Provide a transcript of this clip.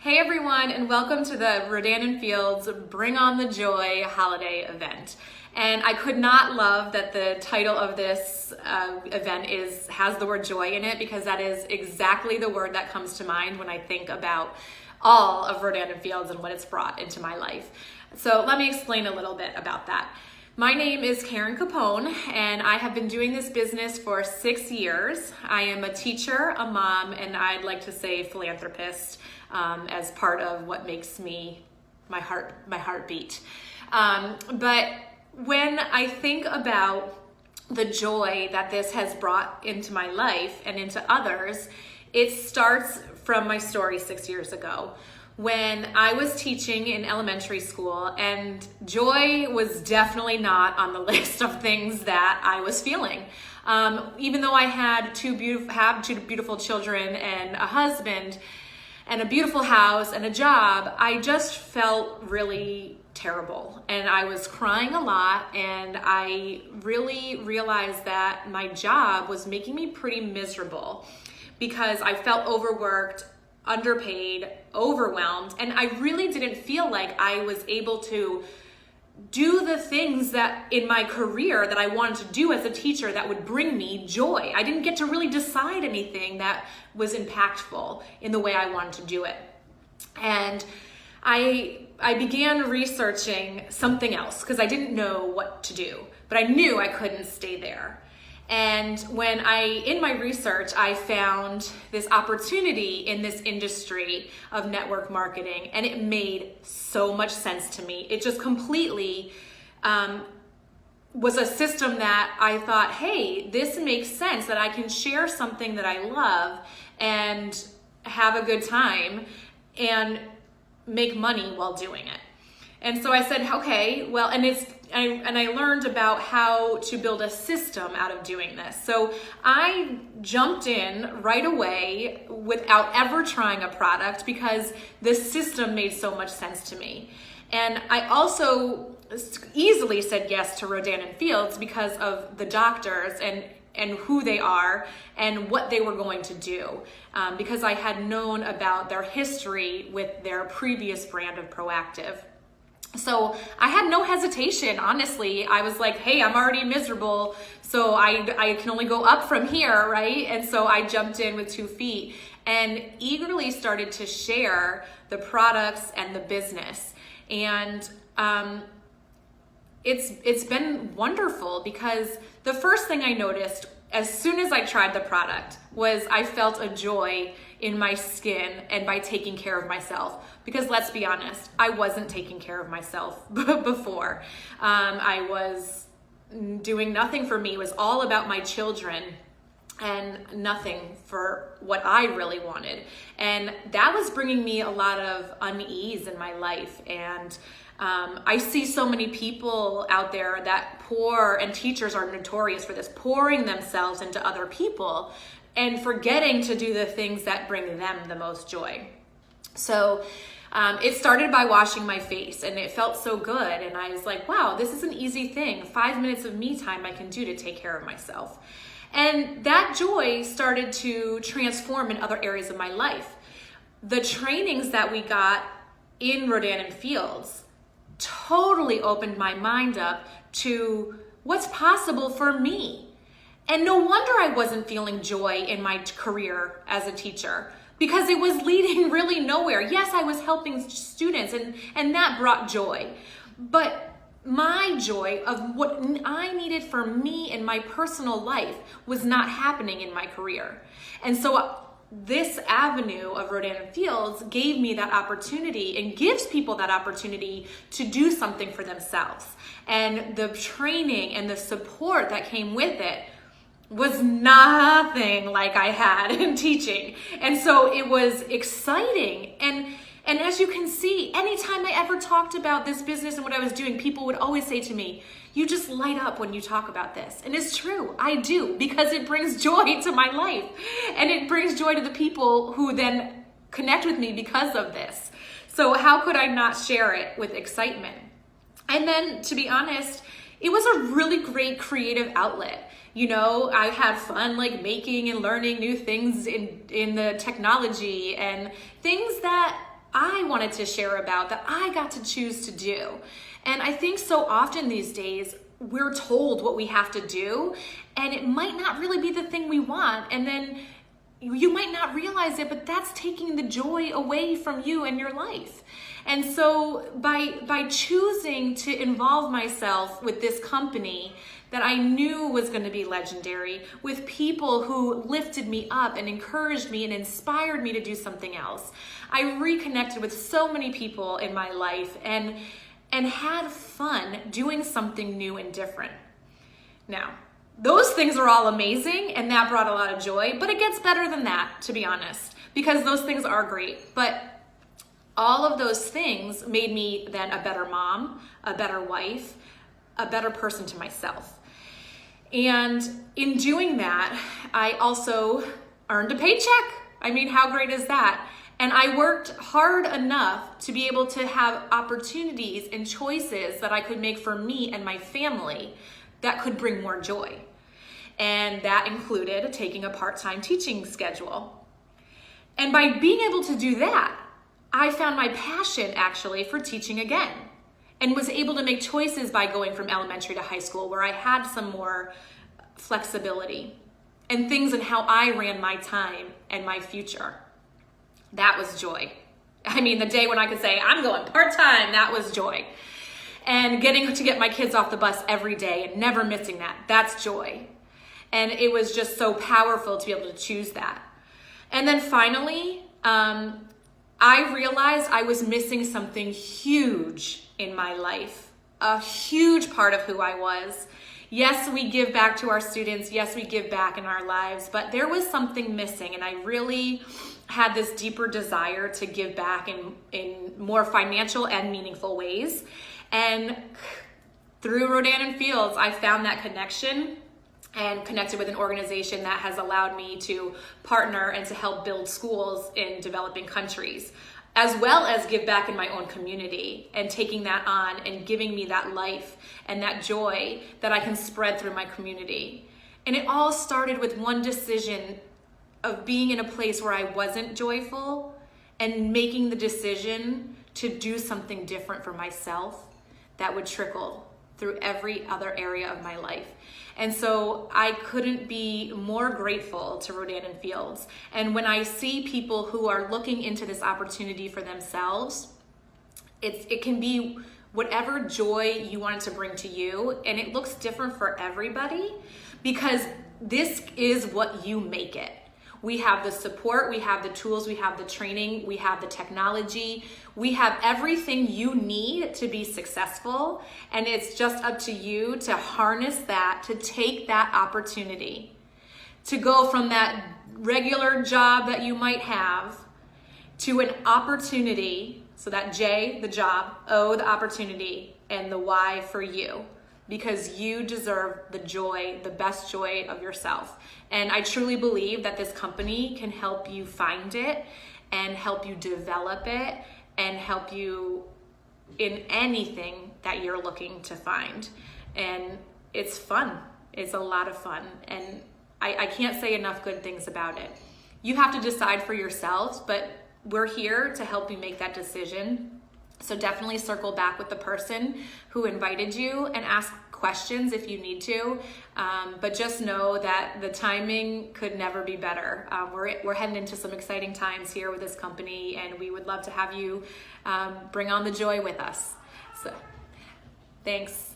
Hey everyone, and welcome to the Rodan Fields Bring on the Joy holiday event. And I could not love that the title of this event has the word joy in it, because that is exactly the word that comes to mind when I think about all of Rodan Fields and what it's brought into my life. So let me explain a little bit about that. My name is Karen Capone, and I have been doing this business for 6 years. I am a teacher, a mom, and I'd like to say philanthropist as part of what makes me my heart beat. But when I think about the joy that this has brought into my life and into others, it starts from my story 6 years ago, when I was teaching in elementary school, and joy was definitely not on the list of things that I was feeling. Even though I had two beautiful children and a husband and a beautiful house and a job, I just felt really terrible. And I was crying a lot, and I really realized that my job was making me pretty miserable because I felt overworked, underpaid, overwhelmed, and I really didn't feel like I was able to do the things that in my career that I wanted to do as a teacher that would bring me joy. I didn't get to really decide anything that was impactful in the way I wanted to do it. And I began researching something else because I didn't know what to do, but I knew I couldn't stay there. And in my research, I found this opportunity in this industry of network marketing, and it made so much sense to me. It just completely was a system that I thought, hey, this makes sense, that I can share something that I love and have a good time and make money while doing it. And so I said, okay, well, and I learned about how to build a system out of doing this. So I jumped in right away without ever trying a product because the system made so much sense to me. And I also easily said yes to Rodan Fields because of the doctors and who they are and what they were going to do, because I had known about their history with their previous brand of Proactive. So I had no hesitation, honestly. I was like, hey, I'm already miserable, so I can only go up from here, right? And so I jumped in with 2 feet and eagerly started to share the products and the business. And it's been wonderful, because the first thing I noticed as soon as I tried the product was I felt a joy in my skin and by taking care of myself. Because let's be honest, I wasn't taking care of myself before. I was doing nothing for me. It was all about my children and nothing for what I really wanted. And that was bringing me a lot of unease in my life. And I see so many people out there that pour, and teachers are notorious for this, pouring themselves into other people and forgetting to do the things that bring them the most joy. So it started by washing my face, and it felt so good. And I was like, wow, this is an easy thing. 5 minutes of me time I can do to take care of myself. And that joy started to transform in other areas of my life. The trainings that we got in Rodan Fields totally opened my mind up to what's possible for me. And no wonder I wasn't feeling joy in my career as a teacher, because it was leading really nowhere. Yes, I was helping students, and that brought joy. But my joy of what I needed for me in my personal life was not happening in my career. And so this avenue of Rodan Fields gave me that opportunity, and gives people that opportunity to do something for themselves. And the training and the support that came with it was nothing like I had in teaching. And so it was exciting. And as you can see, anytime I ever talked about this business and what I was doing, people would always say to me, you just light up when you talk about this. And it's true, I do, because it brings joy to my life. And it brings joy to the people who then connect with me because of this. So how could I not share it with excitement? And then, to be honest, it was a really great creative outlet. You know, I had fun like making and learning new things in the technology and things that I wanted to share about, that I got to choose to do. And I think so often these days, we're told what we have to do, and it might not really be the thing we want. And then you might not realize it, but that's taking the joy away from you and your life. And so by choosing to involve myself with this company that I knew was going to be legendary, with people who lifted me up and encouraged me and inspired me to do something else, I reconnected with so many people in my life and had fun doing something new and different. Now, those things are all amazing, and that brought a lot of joy, but it gets better than that, to be honest, because those things are great. But all of those things made me then a better mom, a better wife, a better person to myself. And in doing that, I also earned a paycheck. I mean, how great is that? And I worked hard enough to be able to have opportunities and choices that I could make for me and my family that could bring more joy. And that included taking a part-time teaching schedule. And by being able to do that, I found my passion actually for teaching again, and was able to make choices by going from elementary to high school where I had some more flexibility and things in how I ran my time and my future. That was joy. I mean, the day when I could say, I'm going part-time, that was joy. And getting to get my kids off the bus every day and never missing that, that's joy. And it was just so powerful to be able to choose that. And then finally, I realized I was missing something huge in my life, a huge part of who I was. Yes, we give back to our students. Yes, we give back in our lives, but there was something missing, and I really had this deeper desire to give back in more financial and meaningful ways. And through Rodan Fields, I found that connection and connected with an organization that has allowed me to partner and to help build schools in developing countries, as well as give back in my own community, and taking that on and giving me that life and that joy that I can spread through my community. And it all started with one decision of being in a place where I wasn't joyful and making the decision to do something different for myself that would trickle through every other area of my life. And so I couldn't be more grateful to Rodan Fields. And when I see people who are looking into this opportunity for themselves, it can be whatever joy you want it to bring to you. And it looks different for everybody, because this is what you make it. We have the support, we have the tools, we have the training, we have the technology, we have everything you need to be successful. And it's just up to you to harness that, to take that opportunity, to go from that regular job that you might have to an opportunity. So that J, the job, O, the opportunity, and the Y for you. Because you deserve the joy, the best joy of yourself. And I truly believe that this company can help you find it and help you develop it and help you in anything that you're looking to find. And it's fun. It's a lot of fun. And I can't say enough good things about it. You have to decide for yourselves, but we're here to help you make that decision. So definitely circle back with the person who invited you and ask questions if you need to. But just know that the timing could never be better. We're heading into some exciting times here with this company, and we would love to have you bring on the joy with us. So thanks.